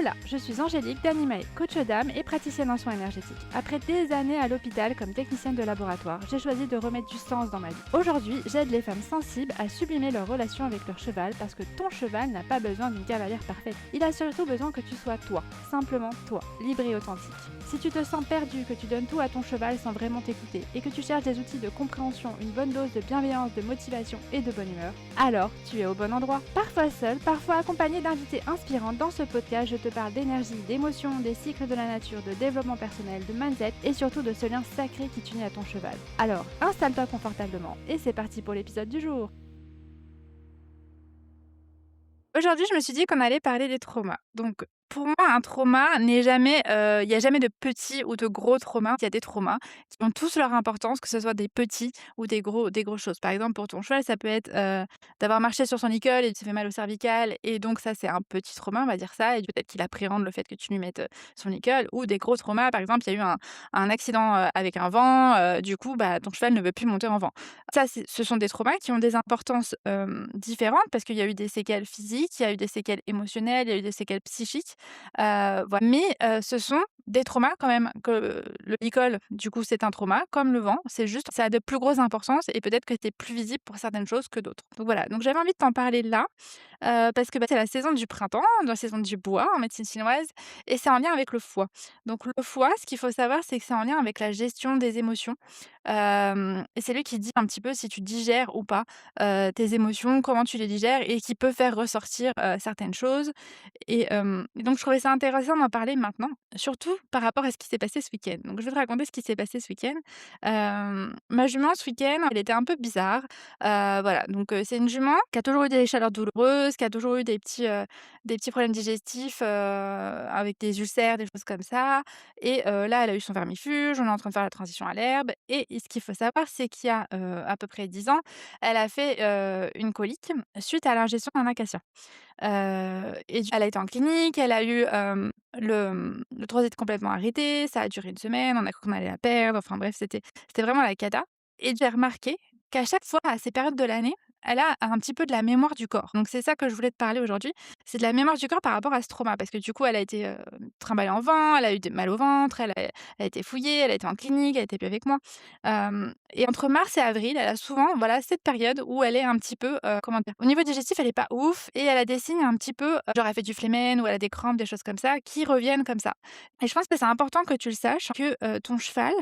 Hola, je suis Angélique d'Animae, coach d'âme et praticienne en soins énergétiques. Après des années à l'hôpital comme technicienne de laboratoire, j'ai choisi de remettre du sens dans ma vie. Aujourd'hui, j'aide les femmes sensibles à sublimer leur relation avec leur cheval parce que ton cheval n'a pas besoin d'une cavalière parfaite. Il a surtout besoin que tu sois toi, simplement toi, libre et authentique. Si tu te sens perdu, que tu donnes tout à ton cheval sans vraiment t'écouter et que tu cherches des outils de compréhension, une bonne dose de bienveillance, de motivation et de bonne humeur, alors tu es au bon endroit. Parfois seul, parfois accompagné d'invités inspirants, dans ce podcast, je te parle d'énergie, d'émotions, des cycles de la nature, de développement personnel, de mindset et surtout de ce lien sacré qui t'unit à ton cheval. Alors, installe-toi confortablement et c'est parti pour l'épisode du jour. Aujourd'hui, je me suis dit qu'on allait parler des traumas. Donc, pour moi, un trauma n'est jamais, il y a jamais de petits ou de gros traumas. Il y a des traumas qui ont tous leur importance, que ce soit des petits ou des grosses choses. Par exemple, pour ton cheval, ça peut être, d'avoir marché sur son licol et il s'est fait mal au cervical et donc ça, c'est un petit trauma, on va dire ça et peut-être qu'il appréhende le fait que tu lui mettes, son licol ou des gros traumas. Par exemple, il y a eu un accident, avec un vent, du coup, bah, ton cheval ne veut plus monter en vent. Ça, ce sont des traumas qui ont des importances, différentes parce qu'il y a eu des séquelles physiques, il y a eu des séquelles émotionnelles, il y a eu des séquelles psychiques, voi mais ce sont des traumas quand même que le licol, du coup, c'est un trauma, comme le vent, c'est juste ça a de plus grosses importances et peut-être que c'est plus visible pour certaines choses que d'autres. Donc voilà, donc j'avais envie de t'en parler là, parce que, bah, c'est la saison du printemps, la saison du bois en médecine chinoise et c'est en lien avec le foie. Donc le foie, ce qu'il faut savoir, c'est que c'est en lien avec la gestion des émotions, et c'est lui qui dit un petit peu si tu digères ou pas, tes émotions, comment tu les digères et qui peut faire ressortir, certaines choses et donc je trouvais ça intéressant d'en parler maintenant, surtout par rapport à ce qui s'est passé ce week-end. Donc je vais te raconter ce qui s'est passé ce week-end. Ma jument ce week-end, elle était un peu bizarre, voilà, donc c'est une jument qui a toujours eu des chaleurs douloureuses, qui a toujours eu des petits problèmes digestifs, avec des ulcères, des choses comme ça et là, elle a eu son vermifuge, on est en train de faire la transition à l'herbe et ce qu'il faut savoir, c'est qu'il y a, à peu près 10 ans, elle a fait, une colique suite à l'ingestion d'un acacia. Et elle a été en clinique, elle a eu, le transit complètement arrêté, ça a duré une semaine, on a cru qu'on allait la perdre, enfin bref, c'était vraiment la cata et j'ai remarqué qu'à chaque fois, à ces périodes de l'année, elle a un petit peu de la mémoire du corps. Donc c'est ça que je voulais te parler aujourd'hui, c'est de la mémoire du corps par rapport à ce trauma parce que du coup, elle a été, trimballée en vent, elle a eu des mal au ventre, elle a été fouillée, elle a été en clinique, elle a été plus avec moi. Et entre mars et avril, elle a souvent, voilà, cette période où elle est un petit peu, comment dire? Au niveau digestif, elle est pas ouf et elle a des signes un petit peu, genre elle fait du flémène ou elle a des crampes, des choses comme ça, qui reviennent comme ça. Et je pense que c'est important que tu le saches que, ton cheval,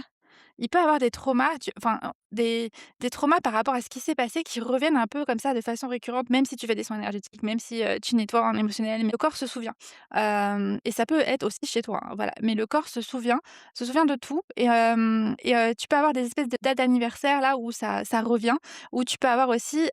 il peut avoir des traumas, enfin, des traumas par rapport à ce qui s'est passé qui reviennent un peu comme ça de façon récurrente, même si tu fais des soins énergétiques, même si, tu nettoies en émotionnel, mais le corps se souvient. Et ça peut être aussi chez toi, hein, voilà. Mais le corps se souvient de tout et tu peux avoir des espèces de dates d'anniversaire là où ça revient, ou tu peux avoir aussi,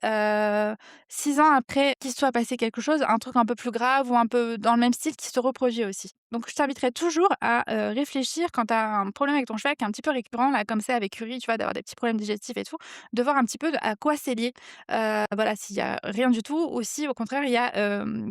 6 ans après qu'il soit passé quelque chose, un truc un peu plus grave ou un peu dans le même style qui se reproduit aussi. Donc je t'inviterais toujours à, réfléchir quand tu as un problème avec ton cheval qui est un petit peu récurrent là comme ça avec Uri, tu vois? D'avoir des petits problèmes digestifs et tout, de voir un petit peu à quoi c'est lié. Voilà, s'il y a rien du tout ou si au contraire il y a,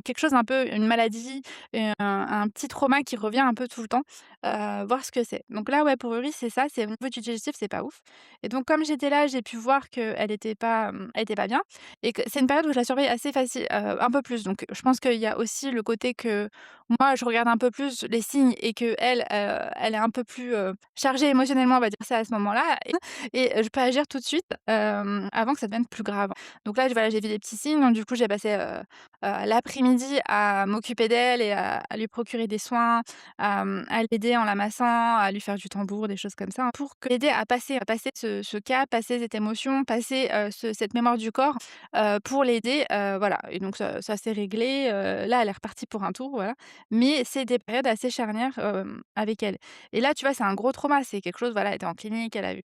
quelque chose un peu une maladie, un petit trauma qui revient un peu tout le temps, voir ce que c'est. Donc là, ouais, pour Uri, c'est ça, c'est au niveau du digestif, c'est pas ouf et donc comme j'étais là, j'ai pu voir qu'elle était pas, elle était pas bien et que c'est une période où je la surveille assez facile un peu plus. Donc je pense qu'il y a aussi le côté que moi, je regarde un peu plus les signes et qu'elle, elle est un peu plus, chargée émotionnellement, on va dire ça à ce moment-là et je peux agir tout de suite, avant que ça devienne plus grave. Donc là, voilà, j'ai vu des petits signes, donc du coup, j'ai passé, l'après-midi à m'occuper d'elle et à lui procurer des soins, à l'aider en la massant, à lui faire du tambour, des choses comme ça, hein, pour que l'aider à passer ce cap, passer cette émotion, passer, cette mémoire du corps, pour l'aider, voilà et donc ça s'est réglé, là, elle est repartie pour un tour, voilà. Mais c'est des périodes assez charnières, avec elle et là, tu vois, c'est un gros trauma. C'est quelque chose, voilà, elle était en clinique, elle a eu,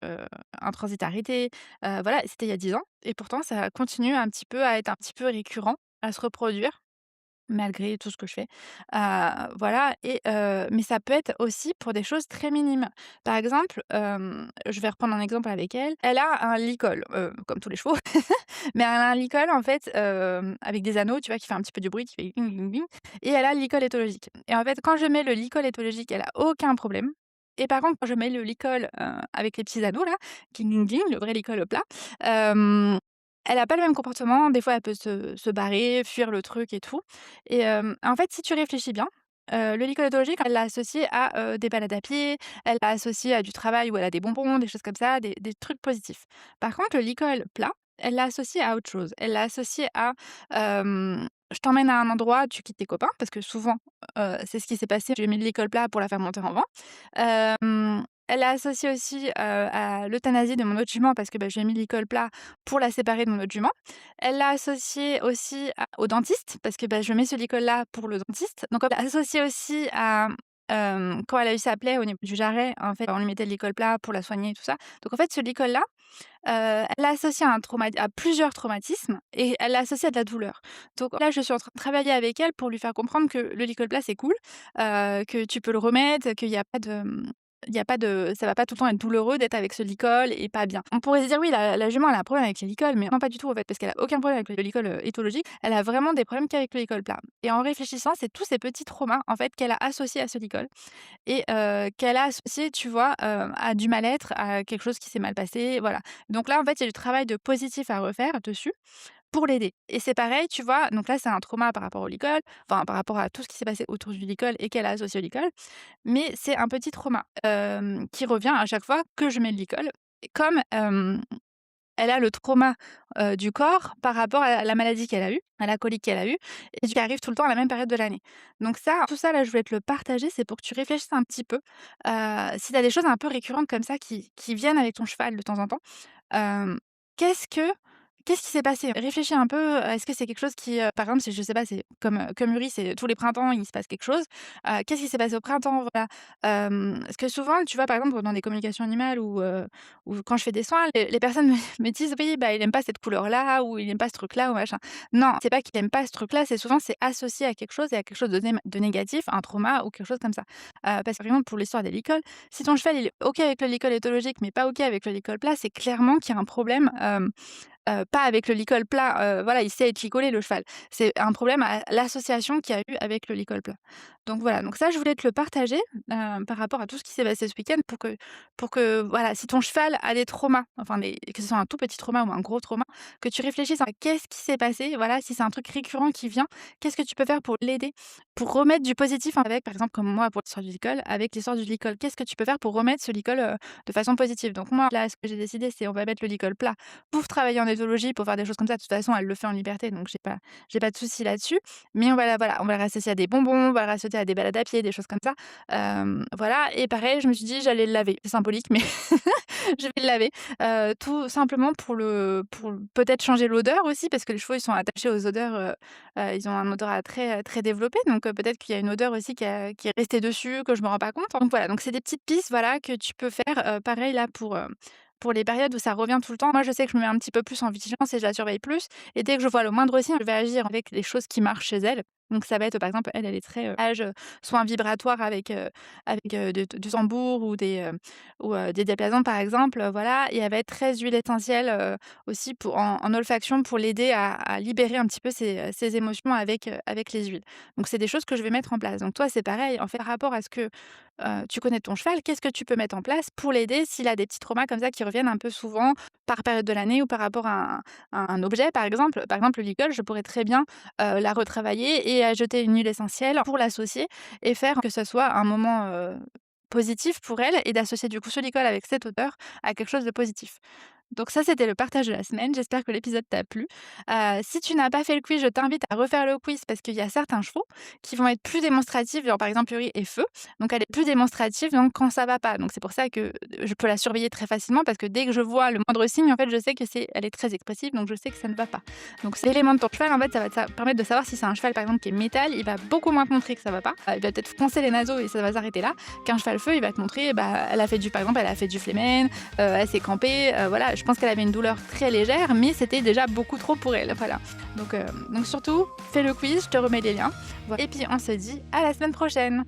un transit arrêté, voilà, c'était il y a 10 ans et pourtant ça continue un petit peu à être un petit peu récurrent, à se reproduire malgré tout ce que je fais. Voilà mais ça peut être aussi pour des choses très minimes. Par exemple, je vais reprendre un exemple avec elle. Elle a un licol, comme tous les chevaux, mais elle a un licol en fait, avec des anneaux, tu vois, qui fait un petit peu du bruit, qui fait «ging ging ging» et elle a le licol éthologique et en fait, quand je mets le licol éthologique, elle a aucun problème et par contre, quand je mets le licol, avec les petits anneaux là, «ging ging ging», le vrai licol plat, hem, elle a pas le même comportement. Des fois, elle peut se barrer, fuir le truc et tout et en fait, si tu réfléchis bien, Le licol éthologique, elle l'a associé à, des balades à pied, elle l'a associé à du travail où elle a des bonbons, des choses comme ça, des trucs positifs. Par contre, le licol plat, elle l'a associé à autre chose. Elle l'a associé à, je t'emmène à un endroit, tu quittes tes copains parce que souvent, c'est ce qui s'est passé. J'ai mis le licol plat pour la faire monter en vent. Elle l'a associé aussi, à l'euthanasie de mon autre jument parce que, bah, je lui ai mis le licol plat pour la séparer de mon autre jument. Elle l'a associé aussi au dentiste parce que, bah, je mets ce licol-là pour le dentiste. Donc elle l'a associé aussi à, quand elle a eu sa plaie au niveau du jarret, en fait, on lui mettait le licol plat pour la soigner et tout ça. Donc en fait, ce licol-là, elle l'a associé à plusieurs traumatismes et elle l'a associé à de la douleur. Donc là, je suis en train de travailler avec elle pour lui faire comprendre que le licol plat, c'est cool, que tu peux le remettre, qu'il y a pas de, il y a pas de ça va pas tout le temps être douloureux d'être avec ce licol et pas bien. On pourrait se dire: «Oui, la jument, elle a un problème avec les licols», mais non, pas du tout, en fait, parce qu'elle a aucun problème avec le licol, éthologique. Elle a vraiment des problèmes qu'avec le licol plat et en réfléchissant, c'est tous ces petits traumas, en fait, qu'elle a associés à ce licol et qu'elle a associé, tu vois, à du mal-être, à quelque chose qui s'est mal passé, voilà. Donc là, en fait, il y a du travail de positif à refaire dessus pour l'aider et c'est pareil, tu vois? Donc là, c'est un trauma par rapport au licol, enfin, par rapport à tout ce qui s'est passé autour du licol et qu'elle a associé au licol, mais c'est un petit trauma, qui revient à chaque fois que je mets le licol et comme, elle a le trauma, du corps par rapport à la maladie qu'elle a eue, à la colique qu'elle a eue et qui arrive tout le temps à la même période de l'année. Donc ça, tout ça là, je voulais te le partager, c'est pour que tu réfléchisses un petit peu, si tu as des choses un peu récurrentes comme ça qui viennent avec ton cheval de temps en temps, hem, qu'est-ce que qu'est-ce qui s'est passé? Réfléchis un peu, est-ce que c'est quelque chose qui, par exemple, si je sais pas, c'est comme Uri, c'est tous les printemps, il se passe quelque chose. Qu'est-ce qui s'est passé au printemps? Voilà. Parce que souvent, tu vois, par exemple, dans des communications animales ou quand je fais des soins, les personnes me disent: «Oui, bah, il aime pas cette couleur-là» ou «Il aime pas ce truc-là» ou machin. Non, c'est pas qu'il aime pas ce truc-là, c'est souvent c'est associé à quelque chose et à quelque chose de négatif, un trauma ou quelque chose comme ça. Parce que par exemple, pour l'histoire des licoles, si ton cheval il est OK avec le licol éthologique, mais pas OK avec le licol plat, c'est clairement qu'il y a un problème, pas avec le licol plat, voilà, il sait être licolé le cheval. C'est un problème à l'association qu'il y a eu avec le licol plat. Donc voilà, donc ça je voulais te le partager, par rapport à tout ce qui s'est passé ce week-end pour que voilà, si ton cheval a des traumas, enfin des que ce soit un tout petit trauma ou un gros trauma, que tu réfléchisses à qu'est-ce qui s'est passé, voilà, si c'est un truc récurrent qui vient, qu'est-ce que tu peux faire pour l'aider? Pour remettre du positif avec, par exemple, comme moi pour l'histoire du licol, avec l'histoire du licol, qu'est-ce que tu peux faire pour remettre ce licol, de façon positive? Donc moi là, ce que j'ai décidé, c'est on va mettre le licol plat pour travailler en éthologie, pour faire des choses comme ça. De toute façon, elle le fait en liberté, donc j'ai pas de souci là-dessus. Mais on va le rassasier à des bonbons, on va le rassasier à des balades à pied, des choses comme ça. Voilà et pareil, je me suis dit: «J'allais le laver». C'est symbolique, mais je vais le laver, tout simplement pour peut-être changer l'odeur aussi parce que les chevaux, ils sont attachés aux odeurs, ils ont un odorat très, très développé donc peut-être qu'il y a une odeur aussi qui est restée dessus, que je me rends pas compte. Donc voilà, donc c'est des petites pistes, voilà, que tu peux faire, pareil là pour les périodes où ça revient tout le temps. Moi, je sais que je me mets un petit peu plus en vigilance et je la surveille plus et dès que je vois le moindre signe, je vais agir avec les choses qui marchent chez elle. Donc ça va être, par exemple, elle est très, soins vibratoires avec, du tambour ou des diapasons, par exemple, voilà et elle va être très huile essentielle, aussi en olfaction pour l'aider à libérer un petit peu ses émotions avec les huiles. Donc c'est des choses que je vais mettre en place. Donc toi, c'est pareil, en fait, par rapport à ce que, tu connais de ton cheval, qu'est-ce que tu peux mettre en place pour l'aider s'il a des petits traumas comme ça qui reviennent un peu souvent par période de l'année ou par rapport à un objet, par exemple? Par exemple, le licol, je pourrais très bien, la retravailler et ajouter une huile essentielle pour l'associer et faire que ce soit un moment, positif pour elle et d'associer du coup ce licol avec cette odeur à quelque chose de positif. Donc ça, c'était le partage de la semaine. J'espère que l'épisode t'a plu. Si tu n'as pas fait le quiz, je t'invite à refaire le quiz parce qu'il y a certains chevaux qui vont être plus démonstratifs, genre par exemple Uri est feu, donc elle est plus démonstrative donc quand ça va pas. Donc c'est pour ça que je peux la surveiller très facilement parce que dès que je vois le moindre signe, en fait, je sais que elle est très expressive, donc je sais que ça ne va pas. Donc c'est l'élément de ton cheval, en fait, ça va permettre de savoir si c'est un cheval par exemple qui est métal, il va beaucoup moins te montrer que ça va pas. Il va peut-être froncer les naseaux et ça va s'arrêter là. Qu'un cheval feu, il va te montrer, bah, par exemple, elle a fait du flémen, elle s'est campée, voilà. Je pense qu'elle avait une douleur très légère, mais c'était déjà beaucoup trop pour elle, voilà. Donc surtout, fais le quiz, je te remets les liens. Voilà. Et puis on se dit à la semaine prochaine.